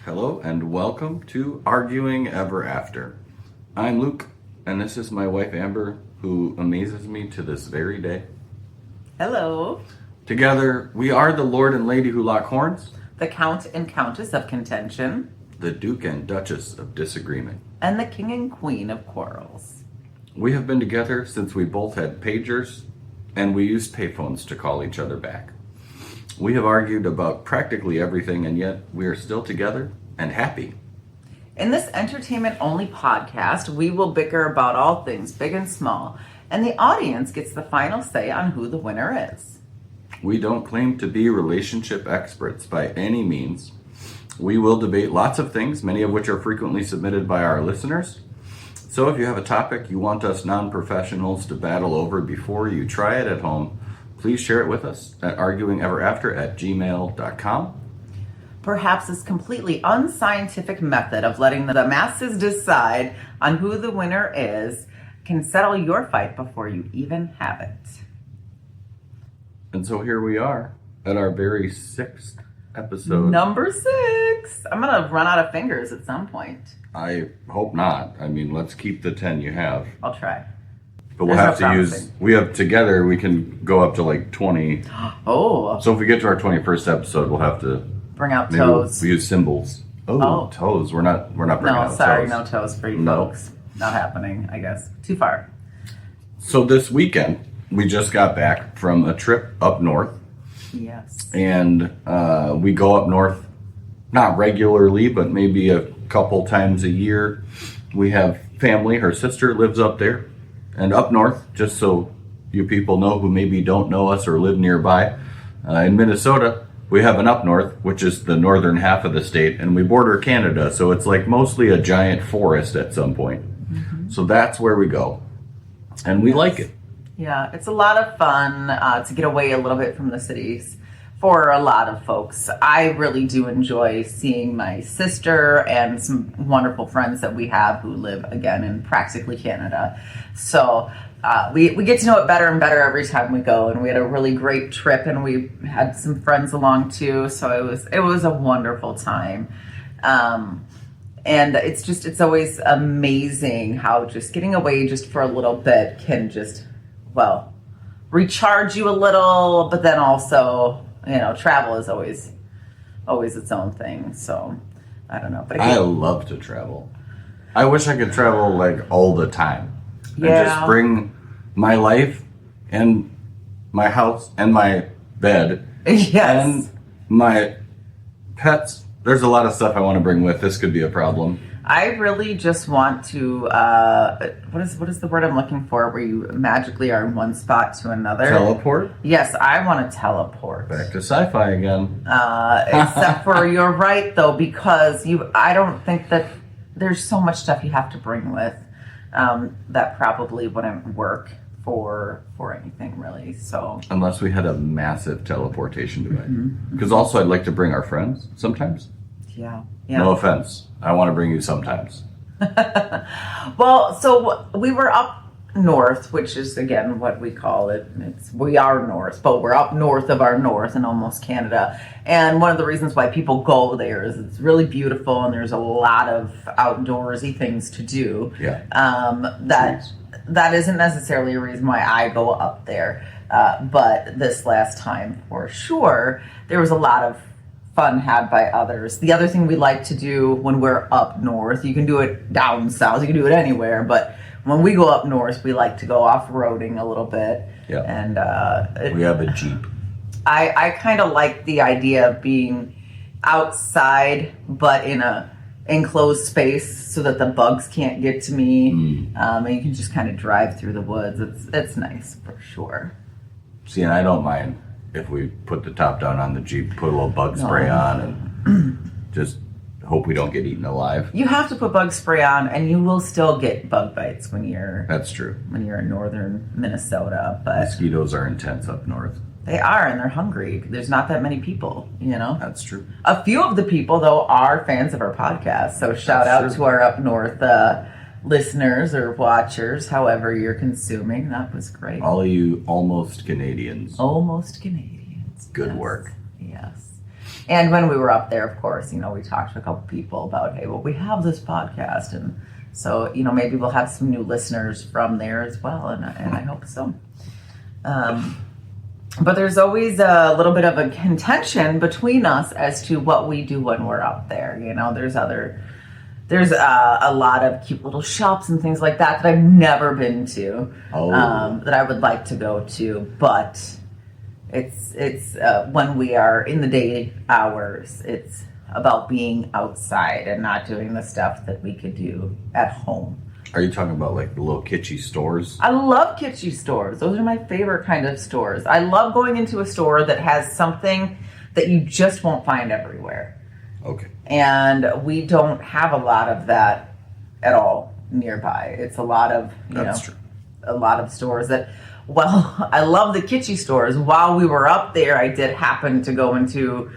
Hello and welcome to Arguing Ever After. I'm Luke, and this is my wife Amber, who amazes me to this very day. Hello. Together, we are the Lord and Lady who lock horns, The Count and Countess of Contention, the Duke and Duchess of Disagreement, and the King and Queen of Quarrels. We have been together since we both had pagers, and we used payphones to call each other back. We have argued about practically everything, and yet we are still together and happy. In this entertainment-only podcast, we will bicker about all things big and small, and the audience gets the final say on who the winner is. We don't claim to be relationship experts by any means. We will debate lots of things, many of which are frequently submitted by our listeners. So if you have a topic you want us non-professionals to battle over before you try it at home, please share it with us at arguingeverafter@gmail.com. Perhaps this completely unscientific method of letting the masses decide on who the winner is can settle your fight before you even have it. And so here we are at our very 6th episode. Number 6. I'm going to run out of fingers at some point. I hope not. I mean, let's keep the 10 you have. I'll try. But we'll have to use, together we can go up to like 20. Oh. So if we get to our 21st episode, we'll have to bring out toes. We use symbols. Oh, toes. We're not bringing out toes. No, sorry, no toes for you folks. Not happening, I guess. Too far. So this weekend, we just got back from a trip up north. Yes. And we go up north, not regularly, but maybe a couple times a year. We have family. Her sister lives up there. And up north, just so you people know who maybe don't know us or live nearby, in Minnesota, we have an up north, which is the northern half of the state, and we border Canada, so it's like mostly a giant forest at some point. Mm-hmm. So that's where we go. And we like it. Yeah, it's a lot of fun to get away a little bit from the cities for a lot of folks. I really do enjoy seeing my sister and some wonderful friends that we have who live, again, in practically Canada. So we get to know it better and better every time we go, and we had a really great trip, and we had some friends along too, so it was a wonderful time. And it's always amazing how just getting away just for a little bit can just, recharge you a little, but then also, travel is always its own thing. So I don't know, but I love to travel. I wish I could travel like all the time. Yeah. And just bring my life and my house and my bed. Yes. And my pets. There's a lot of stuff I want to bring with. This could be a problem. I really just want to, what is the word I'm looking for, where you magically are in one spot to another? Teleport? Yes, I want to teleport. Back to sci-fi again. Except for you're right, though, because I don't think that there's so much stuff you have to bring with that probably wouldn't work for anything, really. So unless we had a massive teleportation device. Because also I'd like to bring our friends sometimes. Yeah. No offense. I want to bring you sometimes. Well, so we were up north, which is, again, what we call it. We are north, but we're up north of our north in almost Canada. And one of the reasons why people go there is it's really beautiful, and there's a lot of outdoorsy things to do. Yeah. That isn't necessarily a reason why I go up there. But this last time, for sure, there was a lot of fun had by others. The other thing we like to do when we're up north, you can do it down south, you can do it anywhere, but when we go up north, we like to go off-roading a little bit. Yeah. And we have a Jeep. I kind of like the idea of being outside, but in a enclosed space so that the bugs can't get to me. And you can just kind of drive through the woods. It's nice for sure. See, and I don't mind if we put the top down on the Jeep, put a little bug spray on, and just hope we don't get eaten alive. You have to put bug spray on, and you will still get bug bites when you're... That's true. When you're in northern Minnesota, but... Mosquitoes are intense up north. They are, and they're hungry. There's not that many people, That's true. A few of the people, though, are fans of our podcast, so shout out to our up north listeners or watchers, however you're consuming. That was great. All of you almost Canadians. Almost Canadians. Good work. Yes. And when we were up there, of course, we talked to a couple people about, hey, well, we have this podcast. And so, maybe we'll have some new listeners from there as well. And I hope so. But there's always a little bit of a contention between us as to what we do when we're up there. There's a lot of cute little shops and things like that I've never been to, that I would like to go to. But it's when we are in the day hours, it's about being outside and not doing the stuff that we could do at home. Are you talking about like the little kitschy stores? I love kitschy stores. Those are my favorite kind of stores. I love going into a store that has something that you just won't find everywhere. Okay. And we don't have a lot of that at all nearby. It's a lot of, That's true. A lot of stores that, well, I love the kitschy stores. While we were up there, I did happen to go into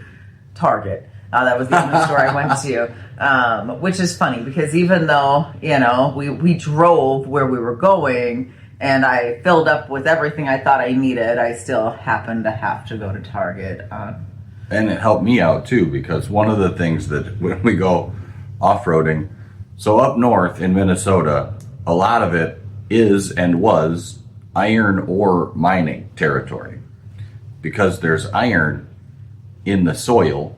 Target. That was the only store I went to, which is funny because even though, we drove where we were going and I filled up with everything I thought I needed, I still happened to have to go to Target. And it helped me out too, because one of the things that when we go off-roading, so up north in Minnesota, a lot of it is and was iron ore mining territory. Because there's iron in the soil,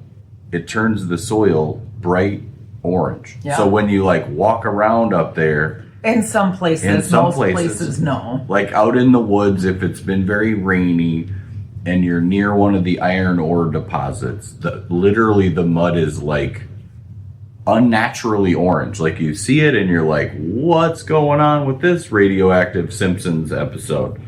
it turns the soil bright orange. Yeah. So when you like walk around up there, In some places, most places no. like out in the woods, if it's been very rainy and you're near one of the iron ore deposits, literally the mud is like unnaturally orange. Like you see it and you're like, what's going on with this radioactive Simpsons episode?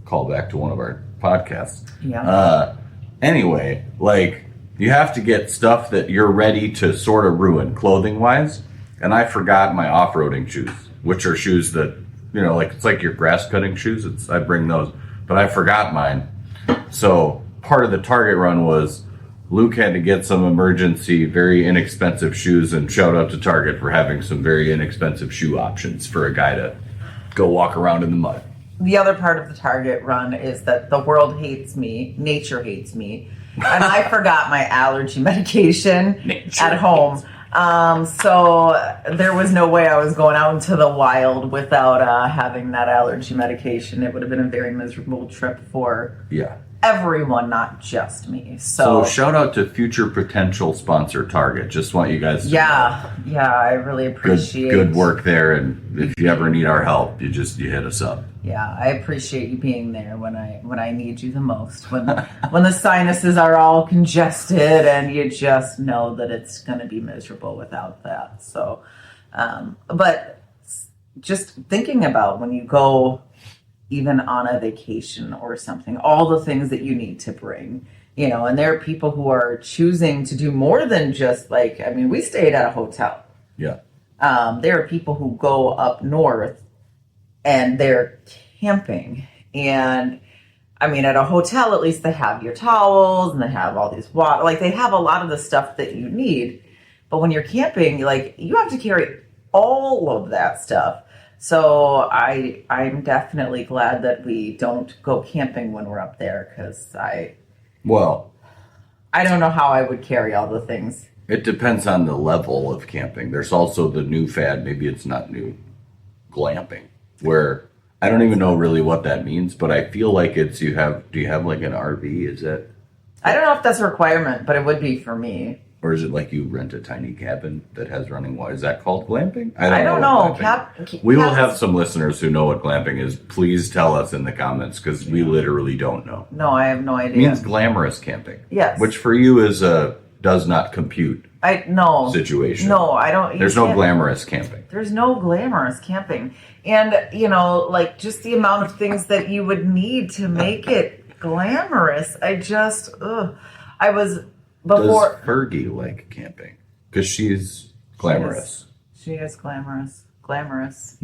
Call back to one of our podcasts. Yeah. Anyway, like you have to get stuff that you're ready to sort of ruin clothing wise. And I forgot my off-roading shoes, which are shoes that, like it's like your grass cutting shoes. I bring those, but I forgot mine. So part of the Target run was Luke had to get some emergency, very inexpensive shoes, and shout out to Target for having some very inexpensive shoe options for a guy to go walk around in the mud. The other part of the Target run is that the world hates me, nature hates me, and I forgot my allergy medication at home. So there was no way I was going out into the wild without having that allergy medication. It would have been a very miserable trip for everyone, not just me. So shout out to future potential sponsor Target. Just want you guys to know. I really appreciate good work there, and if you ever need our help, you hit us up. Yeah, I appreciate you being there when I need you the most. When the sinuses are all congested and you just know that it's going to be miserable without that. So, but just thinking about when you go even on a vacation or something, all the things that you need to bring, and there are people who are choosing to do more than just we stayed at a hotel. Yeah. There are people who go up north and they're camping. And at a hotel, at least they have your towels and they have all these water. Like they have a lot of the stuff that you need. But when you're camping, you have to carry all of that stuff. So I'm definitely glad that we don't go camping when we're up there because I don't know how I would carry all the things. It depends on the level of camping. There's also the new fad, maybe it's not new, glamping, where I don't even know really what that means, but I feel like do you have like an RV? Is that? I don't know if that's a requirement, but it would be for me. Or is it like you rent a tiny cabin that has running water? Is that called glamping? I don't know. We will have some listeners who know what glamping is. Please tell us in the comments because we literally don't know. No, I have no idea. It means glamorous camping. Yes. Which for you is a does not compute situation. No, I don't. There's no glamorous camping. There's no glamorous camping. And, just the amount of things that you would need to make it glamorous. I was... Before, does Fergie like camping? Because she's glamorous. She is glamorous. Glamorous.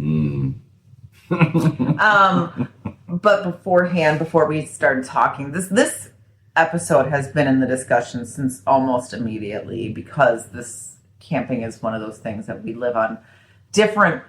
But beforehand, before we started talking, this episode has been in the discussion since almost immediately because this camping is one of those things that we live on different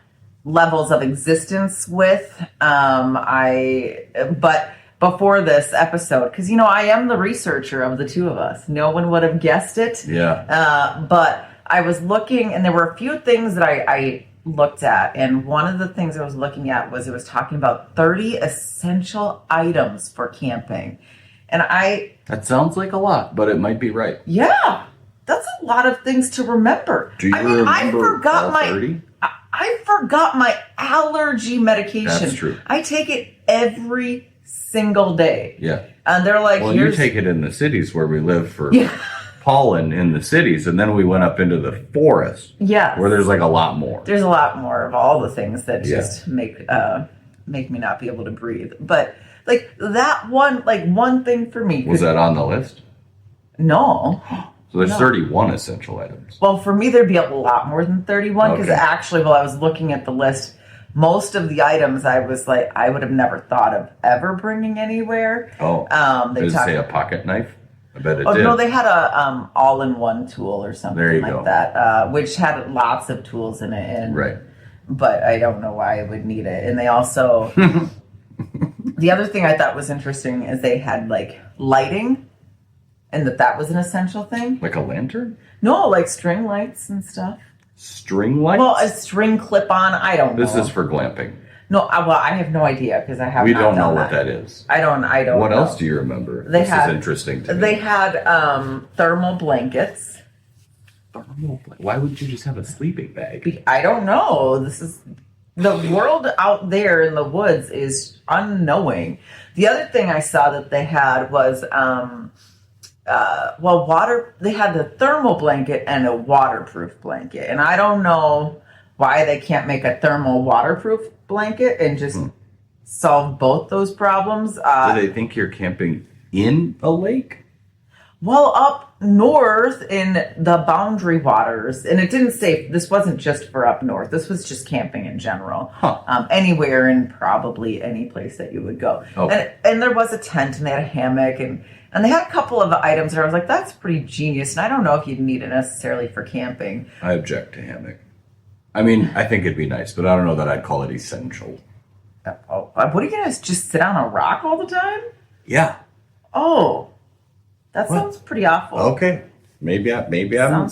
levels of existence with. But before this episode, because I am the researcher of the two of us. No one would have guessed it. Yeah. But I was looking, and there were a few things that I looked at, and one of the things I was looking at was it was talking about 30 essential items for camping, and that sounds like a lot, but it might be right. Yeah, that's a lot of things to remember. Do you remember I forgot all 30? I forgot my allergy medication. That's true. I take it every single day. Yeah. And they're like, well, you take it in the cities where we live for pollen in the cities, and then we went up into the forest. Yes. Where there's like a lot more. There's a lot more of all the things that just make me not be able to breathe. But like that one thing for me. Was that on the list? No. So there's 31 essential items. Well, for me, there'd be a lot more than 31 because actually, while I was looking at the list, most of the items I was like, I would have never thought of ever bringing anywhere. Oh, did it say a pocket knife? I bet it did. No, they had a all-in-one tool or something like that, which had lots of tools in it. And, right. But I don't know why I would need it. And they also, the other thing I thought was interesting is they had like lighting, and that was an essential thing. Like a lantern? No, like string lights and stuff. String lights? Well, a string clip-on. I don't know. This is for glamping. No, I have no idea because I haven't. We don't know what that is. I don't. What know. else do you remember? This is interesting to me. They had thermal blankets. Why would you just have a sleeping bag? I don't know. This is the world out there in the woods is unknowing. The other thing I saw that they had was water. They had the thermal blanket and a waterproof blanket, and I don't know why they can't make a thermal waterproof blanket and just solve both those problems. Do they think you're camping in a lake? Well, up north in the boundary waters, and it didn't say, this wasn't just for up north, this was just camping in general. Anywhere and probably any place that you would go. Okay. And there was a tent, and they had a hammock, and they had a couple of items where I was like, that's pretty genius, and I don't know if you'd need it necessarily for camping. I object to hammock. I mean, I think it'd be nice, but I don't know that I'd call it essential. Oh, what are you going to just sit on a rock all the time? Yeah. Oh, that sounds pretty awful. Okay. Maybe I'm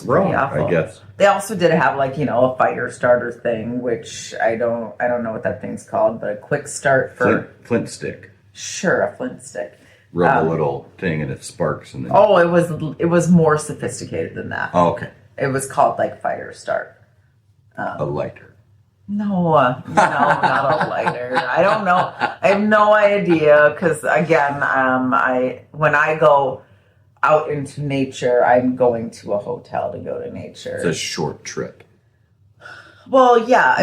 wrong, I guess. They also did have a fire starter thing, which I don't know what that thing's called, but a quick start for flint stick. Sure, a flint stick. Rub a little thing and it sparks and then it was more sophisticated than that. Oh, okay. It was called fire start. A lighter. No, not a lighter. I don't know. I have no idea because again, when I go out into nature, I'm going to a hotel to go to nature. It's a short trip. Well, yeah.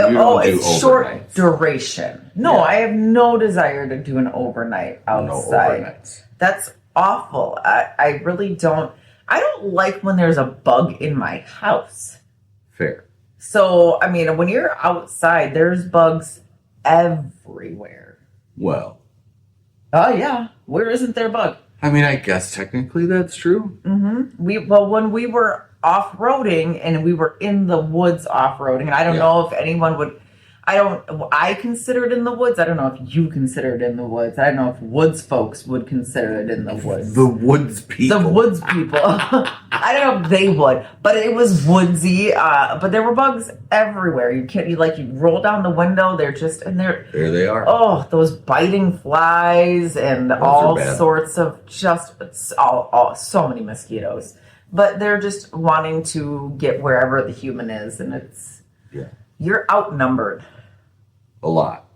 It's short duration. No, yeah. I have no desire to do an overnight outside. No overnights. That's awful. I really don't. I don't like when there's a bug in my house. Fair. So, I mean, when you're outside, there's bugs everywhere. Well. Oh, yeah. Where isn't there a bug? I mean, I guess technically that's true. Mm-hmm. When we were off-roading and we were in the woods off-roading, and I don't know if anyone would... I consider it in the woods. I don't know if you consider it in the woods. I don't know if woods folks would consider it in the woods. The woods people. The woods people. I don't know if they would, but it was woodsy. But there were bugs everywhere. You roll down the window. They're just in there. There they are. Oh, those biting flies and all sorts of so many mosquitoes. But they're just wanting to get wherever the human is, and you're outnumbered. A lot.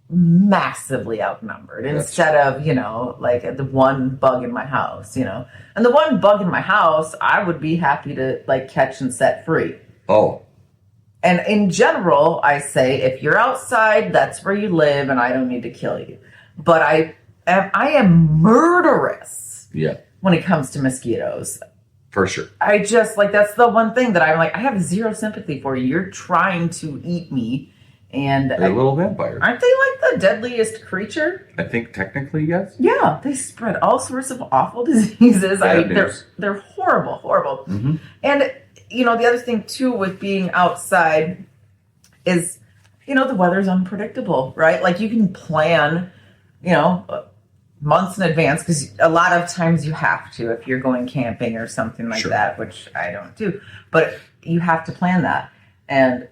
Massively outnumbered. Instead of, the one bug in my house, And the one bug in my house, I would be happy to, catch and set free. Oh. And in general, I say, if you're outside, that's where you live, and I don't need to kill you. But I am murderous when it comes to mosquitoes. For sure. I just, that's the one thing that I'm I have zero sympathy for you. You're trying to eat me. And they're little vampires. Aren't they the deadliest creature? I think technically, yes. Yeah, they spread all sorts of awful diseases. They're horrible, horrible. Mm-hmm. And, the other thing, too, with being outside is, the weather's unpredictable, right? You can plan, months in advance, because a lot of times you have to if you're going camping or something like that, which I don't do. But you have to plan that. And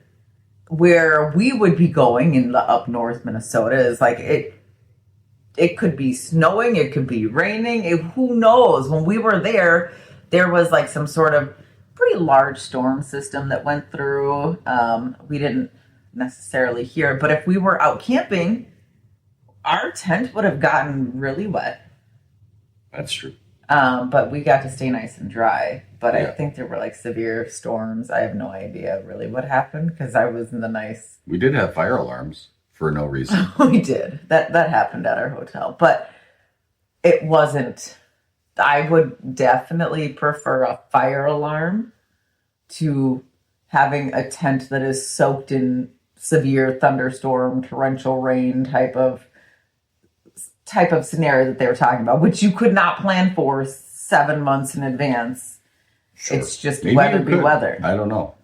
where we would be going in the up north Minnesota is like it could be snowing, it could be raining, who knows. When we were there was like some sort of pretty large storm system that went through. We didn't necessarily hear it, but if we were out camping, our tent would have gotten really wet. That's true. But we got to stay nice and dry. But I think there were like severe storms. I have no idea really what happened because I was in the nice. We did have fire alarms for no reason. We did. That happened at our hotel. But it wasn't. I would definitely prefer a fire alarm to having a tent that is soaked in severe thunderstorm, torrential rain type of scenario that they were talking about, which you could not plan for 7 months in advance. Sure. It's just maybe weather be weather. I don't know.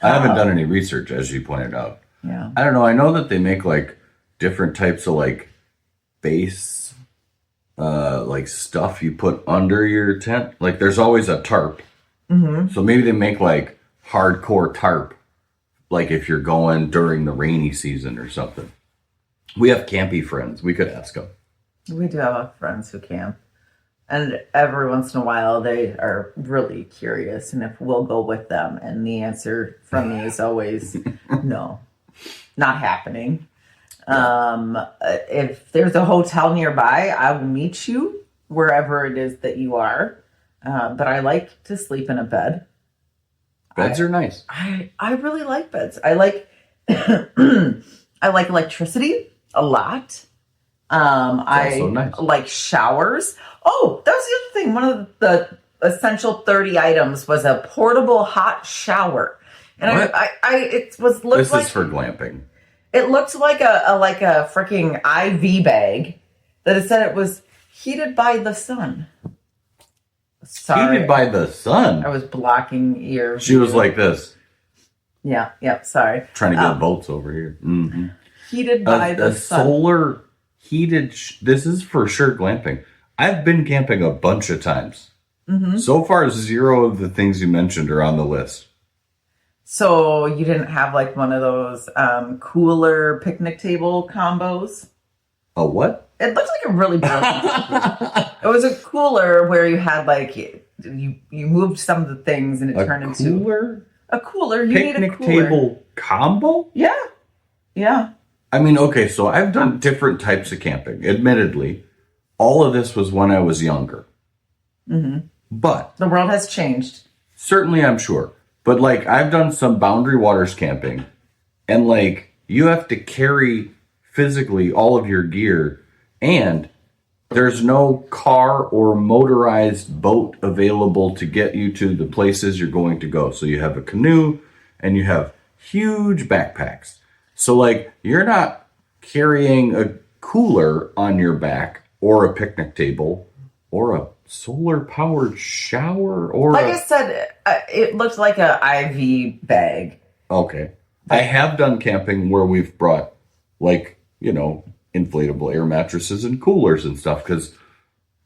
I haven't done any research, as you pointed out. Yeah. I don't know. I know that they make like different types of like base, like stuff you put under your tent. Like there's always a tarp. Mm-hmm. So maybe they make like hardcore tarp, like if you're going during the rainy season or something. We have campy friends. We could ask them. We do have friends who camp. And every once in a while, they are really curious, and if we'll go with them. And the answer from me is always no, not happening. If there's a hotel nearby, I will meet you wherever it is that you are. But I like to sleep in a bed. Beds are nice. I really like beds. I like I like electricity a lot. I nice. Like showers. Oh, that was the other thing. One of the essential 30 items was a portable hot shower. And it looked this like, is for glamping. It looked like a freaking IV bag that it said it was heated by the sun. Sorry. Heated by the sun? I was blocking ear. She was like this. Yeah, sorry. Trying to get boats over here. Mm-hmm. Heated by the sun. Solar heated. This is for sure glamping. I've been camping a bunch of times. Mm-hmm. So far, 0 of the things you mentioned are on the list. So you didn't have like one of those cooler picnic table combos? A what? It looked like a really brilliant. It was a cooler where you had like you moved some of the things and it turned into a cooler. You need a cooler. Picnic table combo? Yeah. I mean, okay, so I've done different types of camping. Admittedly, all of this was when I was younger. Mm-hmm. But the world has changed. Certainly, I'm sure. But like, I've done some Boundary Waters camping, and like, you have to carry physically all of your gear, and there's no car or motorized boat available to get you to the places you're going to go. So you have a canoe, and you have huge backpacks. So like, you're not carrying a cooler on your back, or a picnic table, or a solar-powered shower, or like I said, it looked like a IV bag. Okay. I have done camping where we've brought, like, inflatable air mattresses and coolers and stuff, because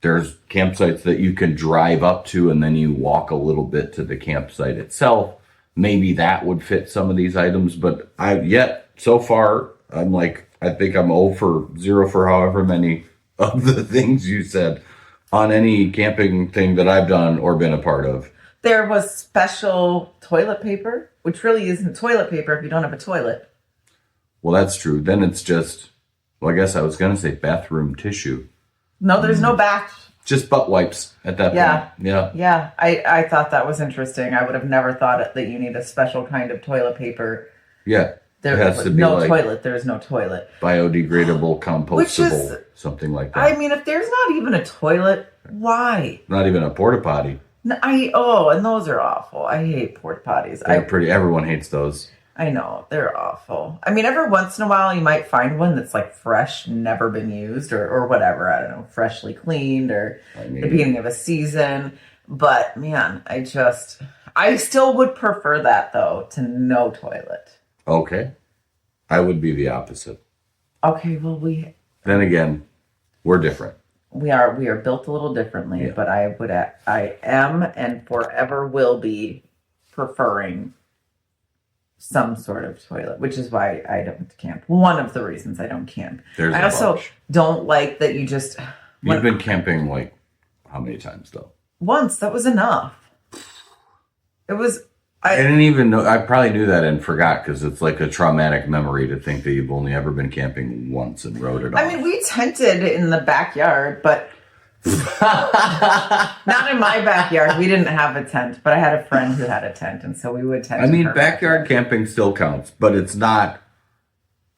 there's campsites that you can drive up to and then you walk a little bit to the campsite itself. Maybe that would fit some of these items, but so far, I'm like, I think I'm 0 for however many of the things you said on any camping thing that I've done or been a part of. There was special toilet paper, which really isn't toilet paper if you don't have a toilet. Well, that's true. Then it's just, I guess I was going to say bathroom tissue. No, there's no bath. Just butt wipes at that point. Yeah. I thought that was interesting. I would have never thought that you need a special kind of toilet paper. Yeah. There has to be no toilet. There's no toilet. Biodegradable, compostable, something like that. I mean, if there's not even a toilet, why? Not even a porta potty. And those are awful. I hate porta potties. Everyone hates those. I know, they're awful. I mean, every once in a while you might find one that's like fresh, never been used, or whatever. I don't know, freshly cleaned, or the beginning of a season. But man, I still would prefer that though, to no toilet. Okay. I would be the opposite. Okay, well, Then again, we're different. we are built a little differently, Yeah. but I am and forever will be preferring some sort of toilet, which is why I don't camp. One of the reasons I don't camp. There's I a also bunch. don't like that you just You've been camping like how many times though? once. That was enough. It was. I didn't even know. I probably knew that and forgot because it's like a traumatic memory to think that you've only ever been camping once and rode it off. I mean, we tented in the backyard, but not in my backyard. We didn't have a tent, but I had a friend who had a tent, and so we would tent. I in mean, her backyard camping still counts, but it's not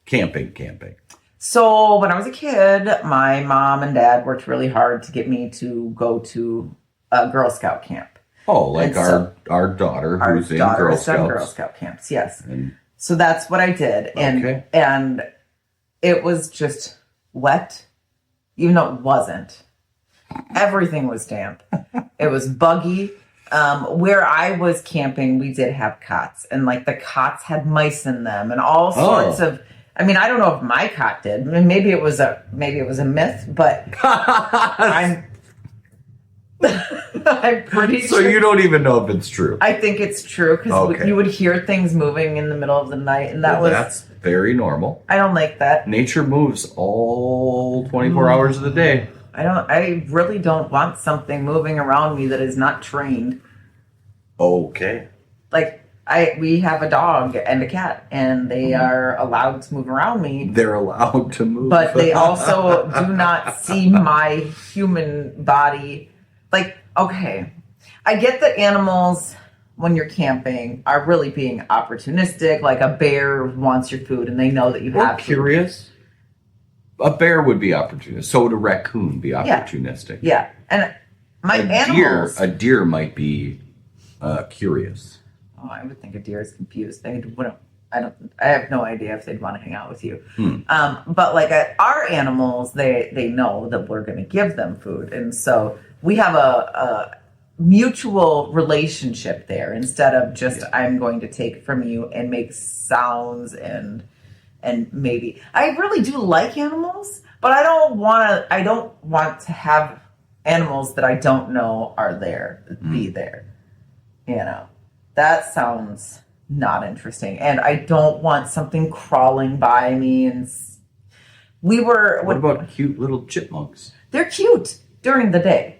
camping. So when I was a kid, my mom and dad worked really hard to get me to go to a Girl Scout camp. Oh, like And our daughter Our who's in daughter Girl has done Scouts. Girl Scout camps, yes. And So that's what I did, Okay. and it was just wet, even though it wasn't. Everything was damp. It was buggy. Where I was camping, we did have cots, and like the cots had mice in them, and all sorts of. I mean, I don't know if my cot did. I mean, maybe it was a myth, but I'm pretty so sure. you don't even know if it's true. I think it's true because Okay. you would hear things moving in the middle of the night, and That's very normal. I don't like that. Nature moves all 24 hours of the day. I really don't want something moving around me that is not trained. Okay. Like we have a dog and a cat, and they are allowed to move around me, They're allowed to move. but they also do not see my human body. Like, okay, I get that animals, when you're camping, are really being opportunistic. Like a bear wants your food, and they know that you Or have food. curious. A bear would be opportunistic. So would a raccoon be opportunistic. Yeah, and my A animals. deer might be curious. Oh, I would think a deer is confused. They wouldn't. I have no idea if they'd want to hang out with you. But like our animals, they know that we're going to give them food, and so we have a mutual relationship there instead of just I'm going to take from you and make sounds and maybe I really do like animals, but I don't want to have animals that I don't know are there be there. You know, that sounds not interesting, and I don't want something crawling by me. And What about cute little chipmunks? They're cute during the day.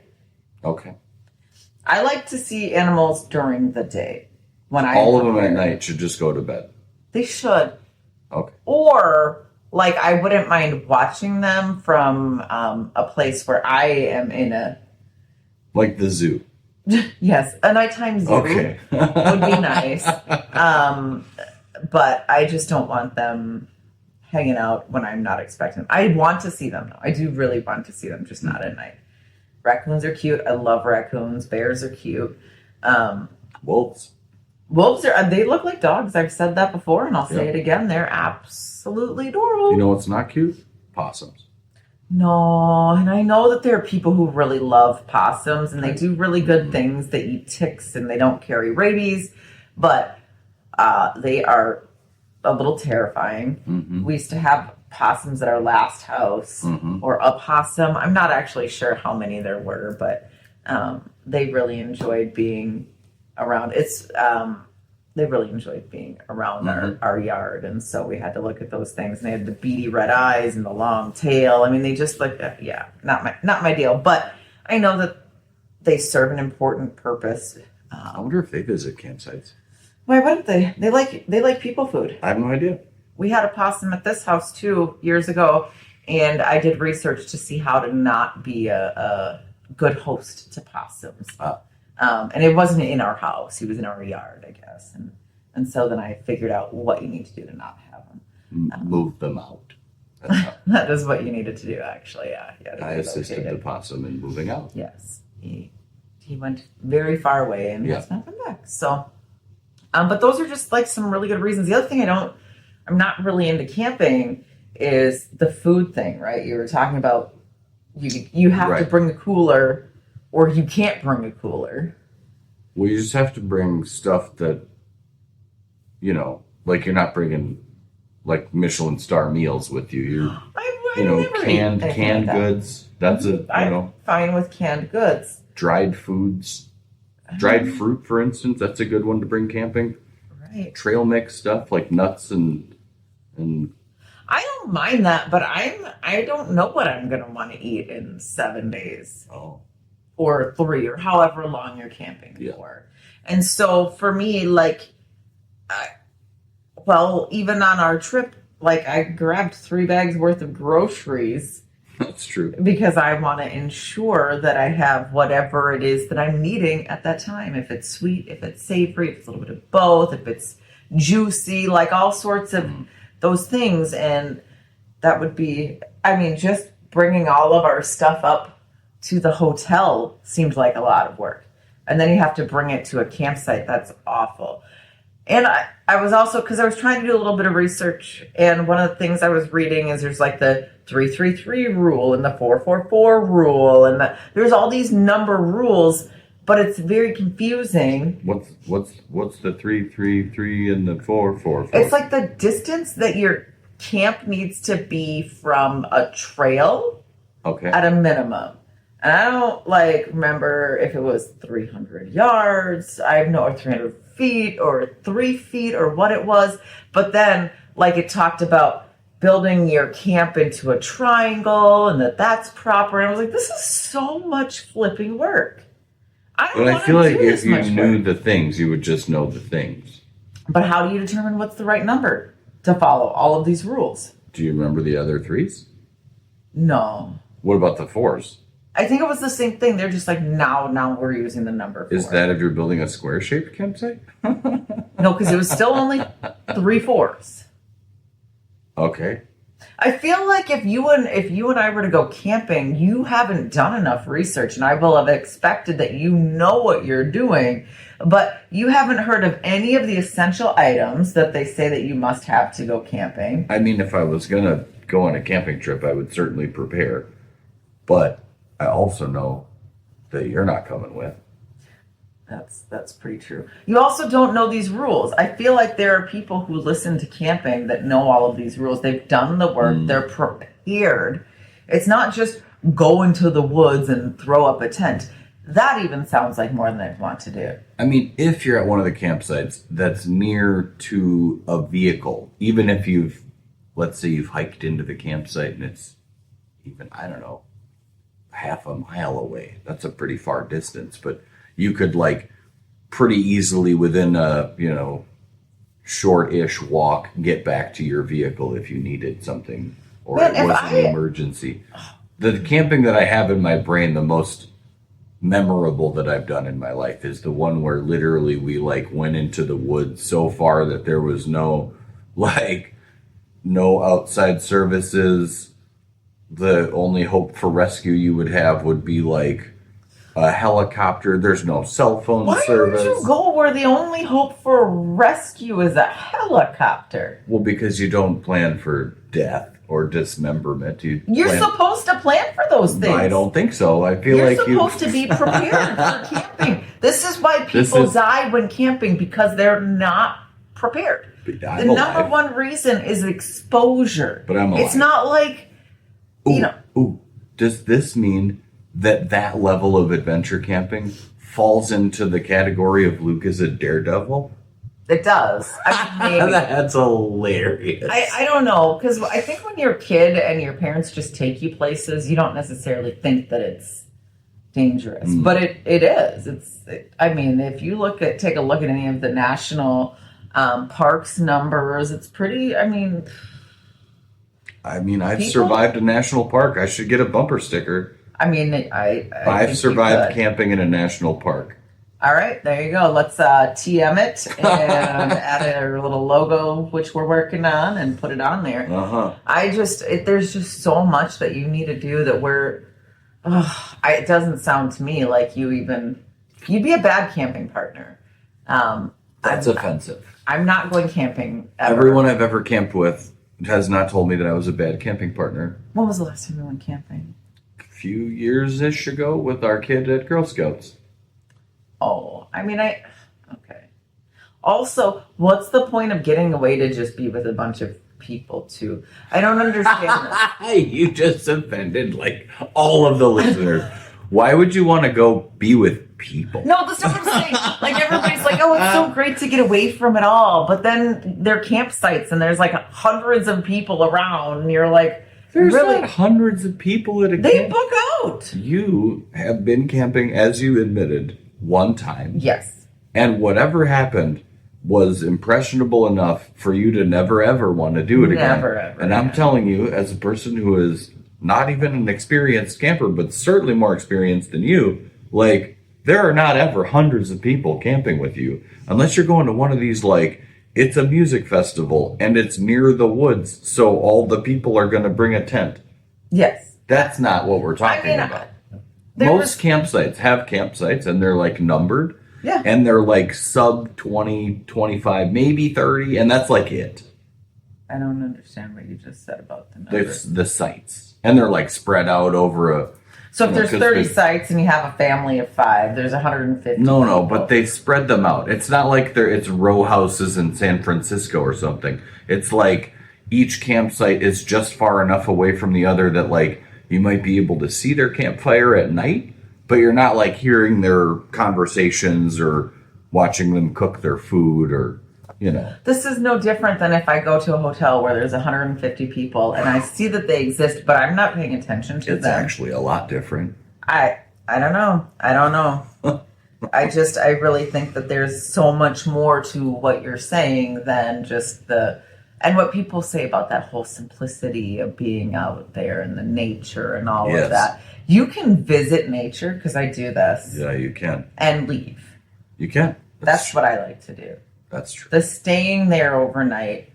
Okay. I like to see animals during the day when All of them at night should just go to bed. They should. Okay. Or like I wouldn't mind watching them from a place where I am in a Like the zoo. yes, a nighttime zoo Okay. would be nice. But I just don't want them hanging out when I'm not expecting them. I want to see them though. I do really want to see them, just not at night. Raccoons are cute. I love raccoons. Bears are cute. Wolves. Wolves they look like dogs. I've said that before and I'll say it again. They're absolutely adorable. You know what's not cute? Possums. No, and I know that there are people who really love possums and they do really good things. They eat ticks and they don't carry rabies, but they are a little terrifying. We used to have possums at our last house, or a possum. I'm not actually sure how many there were, but they really enjoyed being around. They really enjoyed being around our yard, and so we had to look at those things. And they had the beady red eyes and the long tail. I mean, they just looked at not my deal. But I know that they serve an important purpose. I wonder if they visit campsites. Why wouldn't they? They like people food. I have no idea. We had a possum at this house too years ago, and I did research to see how to not be a good host to possums. And it wasn't in our house; he was in our yard, I guess. And so then I figured out what you need to do to not have him. Move them out. That is what you needed to do, actually. Yeah, I assisted the possum in moving out. Yes, he went very far away and has not come back. So, but those are just like some really good reasons. The other thing I'm not really into camping is the food thing, right? You were talking about you have to bring a cooler, or you can't bring a cooler. Well, you just have to bring stuff that, like you're not bringing like Michelin star meals with you. I don't ever eat anything canned like that. goods. That's I'm fine with canned goods. dried foods. Dried fruit, for instance, that's a good one to bring camping. Right. Trail mix stuff like nuts and I don't mind that, but I don't know what I'm gonna want to eat in 7 days or 3 or however long you're camping for. And so for me, like, even on our trip, like I grabbed 3 bags worth of groceries. That's true. Because I want to ensure that I have whatever it is that I'm needing at that time. If it's sweet, if it's savory, if it's a little bit of both, if it's juicy, like all sorts of those things. And that would be, just bringing all of our stuff up to the hotel seems like a lot of work. And then you have to bring it to a campsite. That's awful. And I was also, because I was trying to do a little bit of research, and one of the things I was reading is there's like the 333 rule and the 444 rule, and there's all these number rules, but it's very confusing. What's the 333 and the 444? It's like the distance that your camp needs to be from a trail at a minimum. And I don't remember if it was 300 yards, or 300 feet or 3 feet or what it was. But then it talked about building your camp into a triangle and that's proper. And I was like, this is so much flipping work. I feel like if you knew the things, you would just know the things. But how do you determine what's the right number to follow all of these rules? Do you remember the other 3s? No. What about the 4s? I think it was the same thing. They're just now we're using the number 4. Is that if you're building a square-shaped campsite? No, because it was still only 3 4s. Okay. I feel like if you and I were to go camping, you haven't done enough research, and I will have expected that you know what you're doing, but you haven't heard of any of the essential items that they say that you must have to go camping. If I was going to go on a camping trip, I would certainly prepare. But I also know that you're not coming with. That's pretty true. You also don't know these rules. I feel like there are people who listen to camping that know all of these rules. They've done the work. They're prepared. It's not just go into the woods and throw up a tent. That even sounds like more than I'd want to do. If you're at one of the campsites that's near to a vehicle, even if let's say you've hiked into the campsite and it's even, I don't know, half a mile away. That's a pretty far distance, but you could pretty easily within a, short-ish walk get back to your vehicle if you needed something or it was an emergency. The camping that I have in my brain, the most memorable that I've done in my life is the one where literally we went into the woods so far that there was no outside services. The only hope for rescue you would have would be a helicopter. There's no cell phone service. Why would you go where the only hope for rescue is a helicopter? Well, because you don't plan for death or dismemberment. You're supposed to plan for those things. I don't think so. I feel you're supposed to be prepared for camping. This is why people die when camping, because they're not prepared. The number one reason is exposure. But I'm alive. It's not does this mean that level of adventure camping falls into the category of Luke as a daredevil? It does. Maybe. That's hilarious. I don't know, because I think when you're a kid and your parents just take you places, you don't necessarily think that it's dangerous, but it is. If you take a look at any of the national parks numbers, it's pretty. I've survived a national park. I should get a bumper sticker. I've survived camping in a national park. All right, there you go. Let's TM it and add a little logo, which we're working on, and put it on there. There's just so much that you need to do that it doesn't sound to me like you'd be a bad camping partner. That's offensive. I'm not going camping ever. Everyone I've ever camped with has not told me that I was a bad camping partner. When was the last time you went camping? A few years-ish ago with our kid at Girl Scouts. Oh, okay. Also, what's the point of getting away to just be with a bunch of people too. I don't understand this. You just offended like all of the listeners. Why would you want to go be with people? No, that's not what I'm saying. Like everybody's like, oh, it's so great to get away from it all. But then there are campsites and there's like hundreds of people around and you're like, there's really? not hundreds of people at a They camp. book out. You have been camping, as you admitted, one time. Yes. And whatever happened was impressionable enough for you to never ever want to do it again. Never ever. And I'm telling you, as a person who is not even an experienced camper, but certainly more experienced than you, like, there are not ever hundreds of people camping with you. Unless you're going to one of these, like, it's a music festival and it's near the woods, so all the people are going to bring a tent. Yes. That's not what we're talking about. Most campsites have campsites and they're like numbered. Yeah. And they're like sub 20, 25, maybe 30, and that's like it. I don't understand what you just said about the number. It's the sites. And they're like spread out over a... So if there's 30 sites and you have a family of 5, there's 150 No, people. but they spread them out. It's not like it's row houses in San Francisco or something. It's like each campsite is just far enough away from the other that like you might be able to see their campfire at night, but you're not like hearing their conversations or watching them cook their food or, you know. This is no different than if I go to a hotel where there's 150 people and I see that they exist, but I'm not paying attention to It's them. actually a lot different. I don't know. I don't know. I really think that there's so much more to what you're saying than just and what people say about that whole simplicity of being out there in the nature and all of that. You can visit nature, because I do this. Yeah, you can. And leave. You can. That's what I like to do. That's true. The staying there overnight.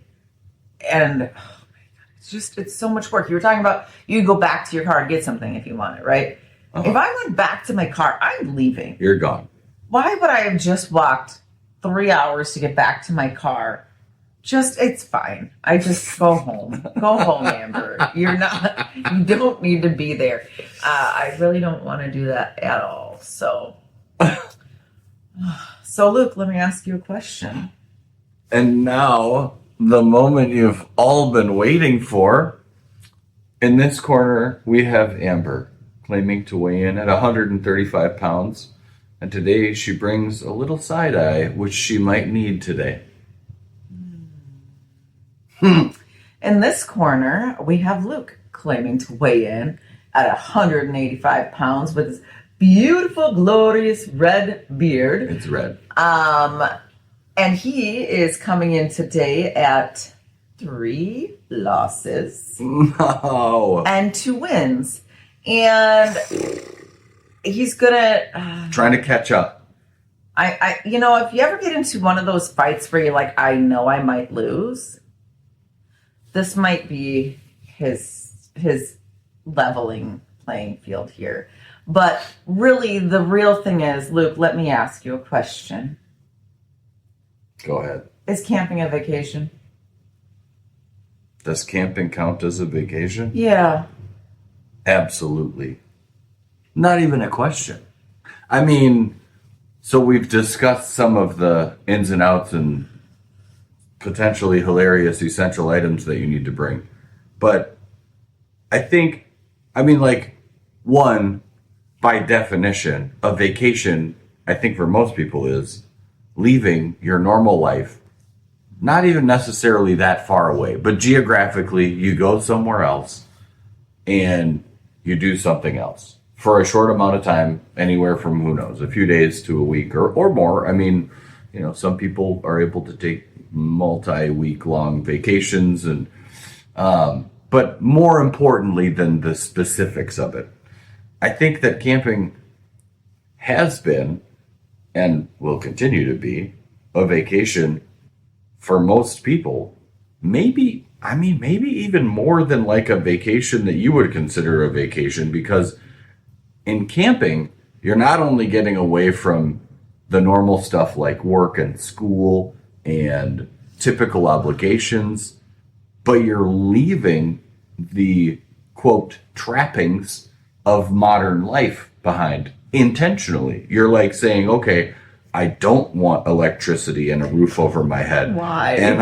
And, oh my God, it's so much work. You were talking about, you go back to your car and get something if you want it, right? If I went back to my car, I'm leaving. You're gone. Why would I have just walked 3 hours to get back to my car? It's fine. I just go home. Go home, Amber. You don't need to be there. I really don't want to do that at all. So Luke, let me ask you a question. And now, the moment you've all been waiting for. In this corner, we have Amber, claiming to weigh in at 135 pounds. And today she brings a little side eye, which she might need today. In this corner, we have Luke, claiming to weigh in at 185 pounds with his beautiful, glorious red beard. It's red. And he is coming in today at 3 losses. No. And 2 wins. And he's gonna trying to catch up. if you ever get into one of those fights where you're like, I know I might lose, this might be his leveling playing field here. But really, the real thing is, Luke, let me ask you a question. Go ahead. Is camping a vacation? Does camping count as a vacation? Yeah. Absolutely. Not even a question. I mean, so we've discussed some of the ins and outs and potentially hilarious essential items that you need to bring. But one, by definition, a vacation, I think for most people is leaving your normal life, not even necessarily that far away, but geographically you go somewhere else and you do something else for a short amount of time, anywhere from, who knows, a few days to a week or more. I mean, some people are able to take multi-week long vacations but more importantly than the specifics of it, I think that camping has been and will continue to be a vacation for most people. Maybe even more than like a vacation that you would consider a vacation, because in camping, you're not only getting away from the normal stuff like work and school and typical obligations, but you're leaving the, quote, trappings of modern life behind intentionally. You're like saying, okay, I don't want electricity and a roof over my head. Why? And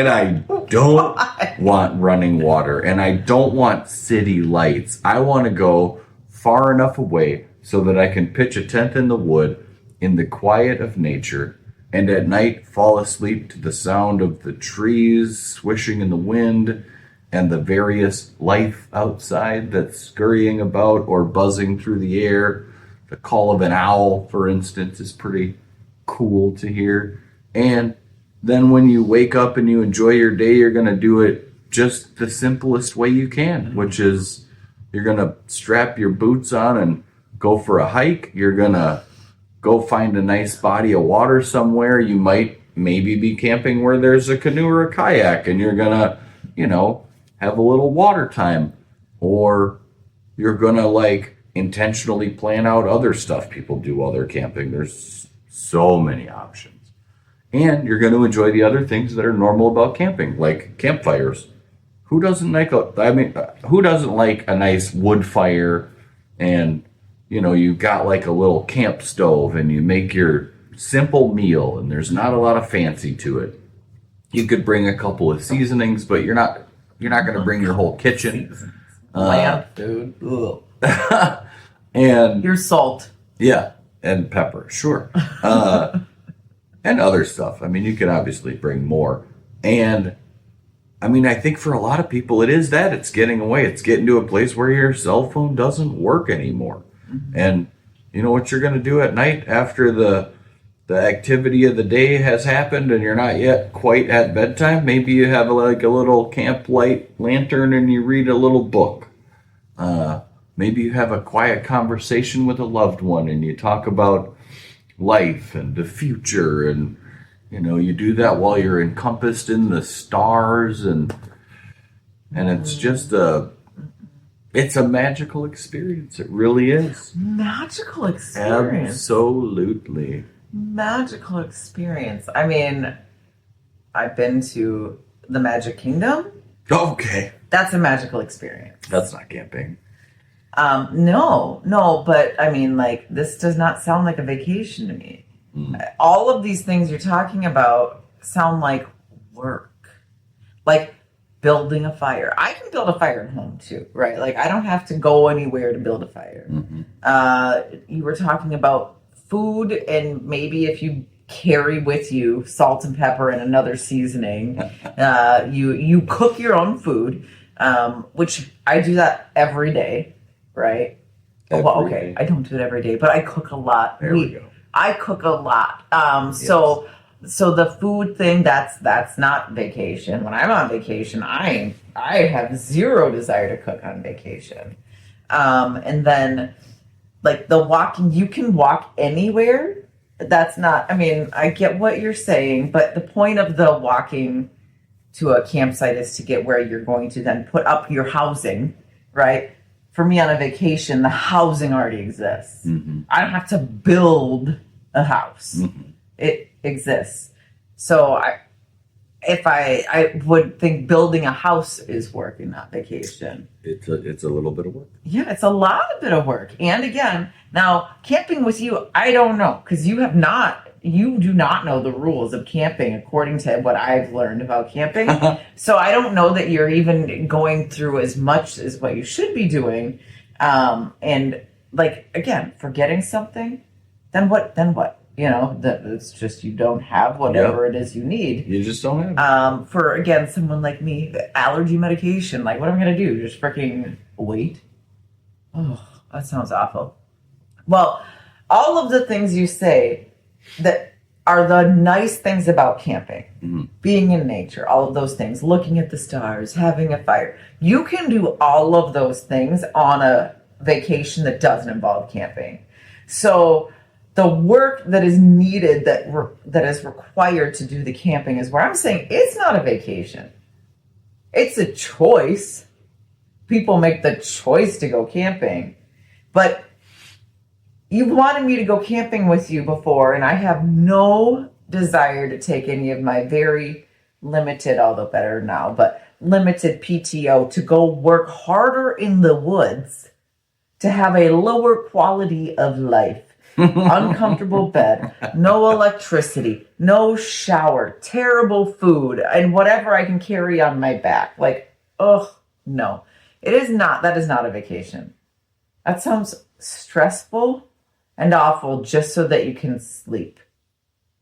I don't want running water, and I don't want city lights. I want to go far enough away so that I can pitch a tent in the wood in the quiet of nature, and at night fall asleep to the sound of the trees swishing in the wind and the various life outside that's scurrying about or buzzing through the air. The call of an owl, for instance, is pretty cool to hear. And then when you wake up and you enjoy your day, you're going to do it just the simplest way you can, which is you're going to strap your boots on and go for a hike. You're going to go find a nice body of water somewhere. You might maybe be camping where there's a canoe or a kayak, and you're going to, have a little water time. Or you're going to intentionally plan out other stuff people do while they're camping. There's so many options. And you're going to enjoy the other things that are normal about camping, like campfires. Who doesn't like a nice wood fire, and you've got a little camp stove and you make your simple meal and there's not a lot of fancy to it. You could bring a couple of seasonings, but you're not going to bring your whole kitchen. Lamb, dude. Ugh. And your salt. Yeah, and pepper, sure. And other stuff. You could obviously bring more. And I think for a lot of people it is that. It's getting away. It's getting to a place where your cell phone doesn't work anymore. Mm-hmm. And you know what you're going to do at night after the activity of the day has happened and you're not yet quite at bedtime? Maybe you have a little camp light lantern and you read a little book. Maybe you have a quiet conversation with a loved one and you talk about life and the future, and you do that while you're encompassed in the stars, and it's just it's a magical experience. It really is. Magical experience. Absolutely. Magical experience. I've been to the Magic Kingdom. Okay. That's a magical experience. That's not camping. No, but this does not sound like a vacation to me. All of these things you're talking about sound like work. Like building a fire. I can build a fire at home too, right? I don't have to go anywhere to build a fire. Mm-hmm. You were talking about food, and maybe if you carry with you salt and pepper and another seasoning, you cook your own food, which I do that every day. Right. Well, okay. I don't do it every day, but I cook a lot. There we go. I cook a lot. Yes. So the food thing, that's not vacation. When I'm on vacation, I have zero desire to cook on vacation. And then the walking, you can walk anywhere. That's not, I get what you're saying, but the point of the walking to a campsite is to get where you're going to then put up your housing, right? For me on a vacation, the housing already exists. Mm-hmm. I don't have to build a house. Mm-hmm. It exists. So I would think building a house is work and not vacation. It's a little bit of work. Yeah, it's a lot of bit of work. And again, now camping with you, I don't know, because you do not know the rules of camping according to what I've learned about camping. So I don't know that you're even going through as much as what you should be doing. And again, forgetting something, then what? It's just you don't have whatever it is you need. You just don't have. For again, someone like me, the allergy medication, what am I going to do? Just freaking wait? Oh, that sounds awful. Well, all of the things you say that are the nice things about camping, mm-hmm. being in nature, all of those things, looking at the stars, having a fire. You can do all of those things on a vacation that doesn't involve camping. So the work that is needed, that is required to do the camping, is where I'm saying it's not a vacation. It's a choice. People make the choice to go camping. But you've wanted me to go camping with you before, and I have no desire to take any of my very limited, although better now, but limited PTO to go work harder in the woods to have a lower quality of life. uncomfortable bed, no electricity, no shower, terrible food, and whatever I can carry on my back. Like, ugh, no. That is not a vacation. That sounds stressful and awful just so that you can sleep.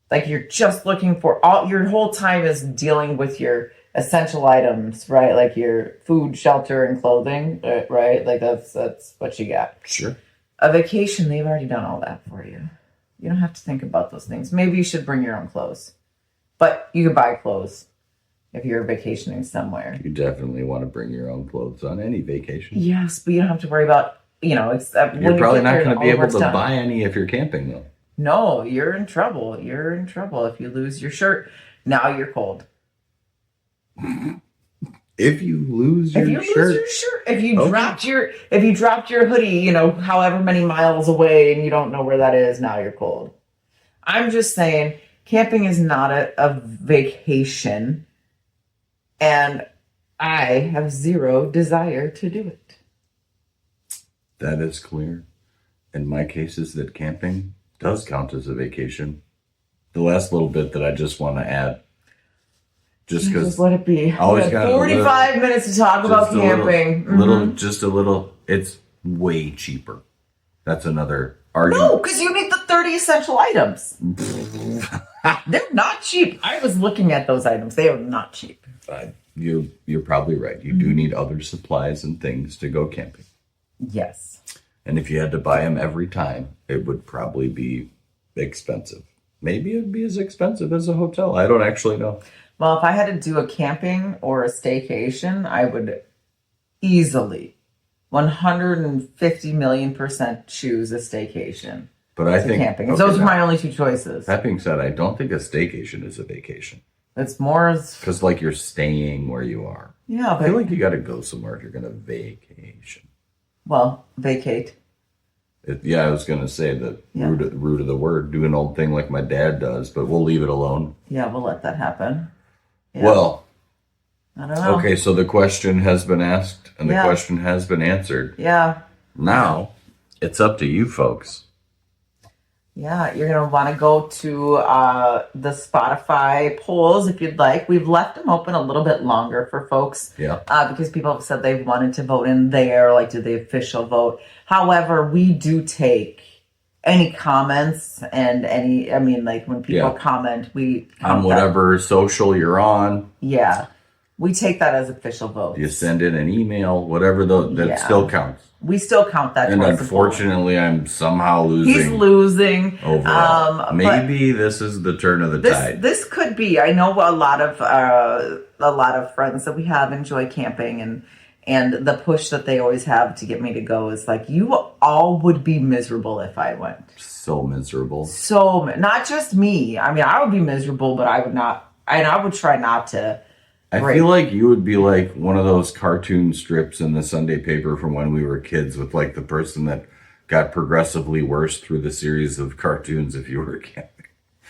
Like you're just looking for your whole time is dealing with your essential items, right? Like your food, shelter, and clothing, right? Like that's what you got. Sure. A vacation, they've already done all that for you. You don't have to think about those things. Maybe you should bring your own clothes, but you can buy clothes if you're vacationing somewhere. You definitely want to bring your own clothes on any vacation. Yes, but you don't have to worry about, except you're probably not going to be able to buy any if you're camping, though. No, you're in trouble. You're in trouble if you lose your shirt. Now you're cold. If you lose your shirt, if you dropped your hoodie, however many miles away, and you don't know where that is, now you're cold. I'm just saying, camping is not a vacation, and I have zero desire to do it. That is clear. In my case, is that camping does count as a vacation. The last little bit that I just want to add, just let it be. Always got 45 minutes to talk about camping. Just a little. It's way cheaper. That's another argument. No, because you need the 30 essential items. They're not cheap. I was looking at those items. They are not cheap. You're probably right. You do need other supplies and things to go camping. Yes. And if you had to buy them every time, it would probably be expensive. Maybe it'd be as expensive as a hotel. I don't actually know. Well, if I had to do a camping or a staycation, I would easily 150,000,000% choose a staycation. But I think camping. Okay, those are my only two choices. That being said, I don't think a staycation is a vacation. It's more because you're staying where you are. Yeah, but I feel like you got to go somewhere if you're going to vacation. Well, vacate. I was going to say the root of the word, do an old thing like my dad does, but we'll leave it alone. Yeah, we'll let that happen. Yeah. Well, I don't know. Okay, so the question has been asked and the question has been answered. Yeah. Now, it's up to you folks. Yeah, you're going to want to go to the Spotify polls if you'd like. We've left them open a little bit longer for folks. Yeah. Because people have said they wanted to vote in there, like do the official vote. However, we do take any comments and when people comment, we on whatever social you're on. Yeah. We take that as official votes. You send in an email, whatever that still counts. We still count that. And unfortunately, I'm somehow losing. He's losing. Overall. Maybe this is the turn of the tide. This could be. I know a lot of friends that we have enjoy camping, and the push that they always have to get me to go is like, you all would be miserable if I went. So miserable. So not just me. I mean, I would be miserable, but I would not. And I would try not to. I feel like you would be like one of those cartoon strips in the Sunday paper from when we were kids with like the person that got progressively worse through the series of cartoons if you were camping.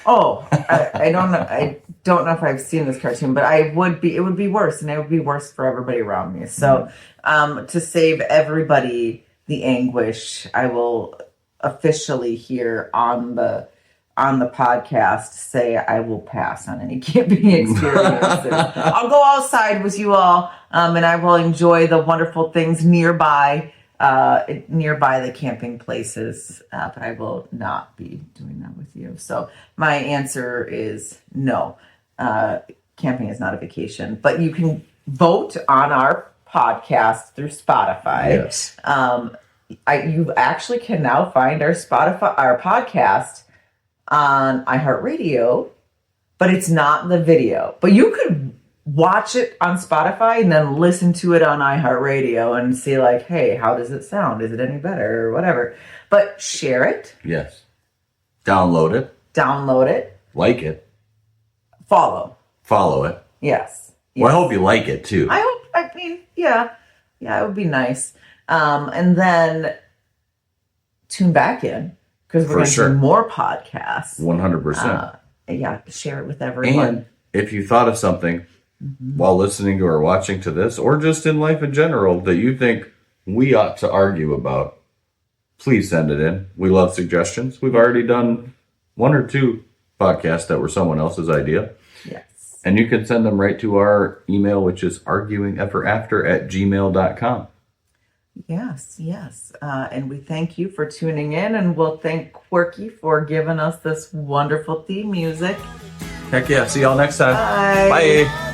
Oh, I don't know. I don't know if I've seen this cartoon, but it would be worse, and it would be worse for everybody around me. So to save everybody the anguish, I will officially here on the podcast say I will pass on any camping experiences. I'll go outside with you all, and I will enjoy the wonderful things nearby the camping places, but I will not be doing that with you. So my answer is no. Camping is not a vacation, but you can vote on our podcast through Spotify. Yes. You actually can now find our podcast on iHeartRadio, but it's not the video. But you could watch it on Spotify and then listen to it on iHeartRadio and see like, hey, how does it sound? Is it any better or whatever? But share it. Yes. Download it. Like it. Follow it. Yes. Well, I hope you like it too. Yeah, it would be nice. And then tune back in, because we're going to do more podcasts. 100%. Share it with everyone. And if you thought of something while listening to or watching to this, or just in life in general, that you think we ought to argue about, please send it in. We love suggestions. We've already done 1 or 2 podcasts that were someone else's idea. Yes. And you can send them right to our email, which is arguingeverafter@gmail.com. Yes, yes. And we thank you for tuning in, and we'll thank Quirky for giving us this wonderful theme music. Heck yeah. See y'all next time. Bye. Bye.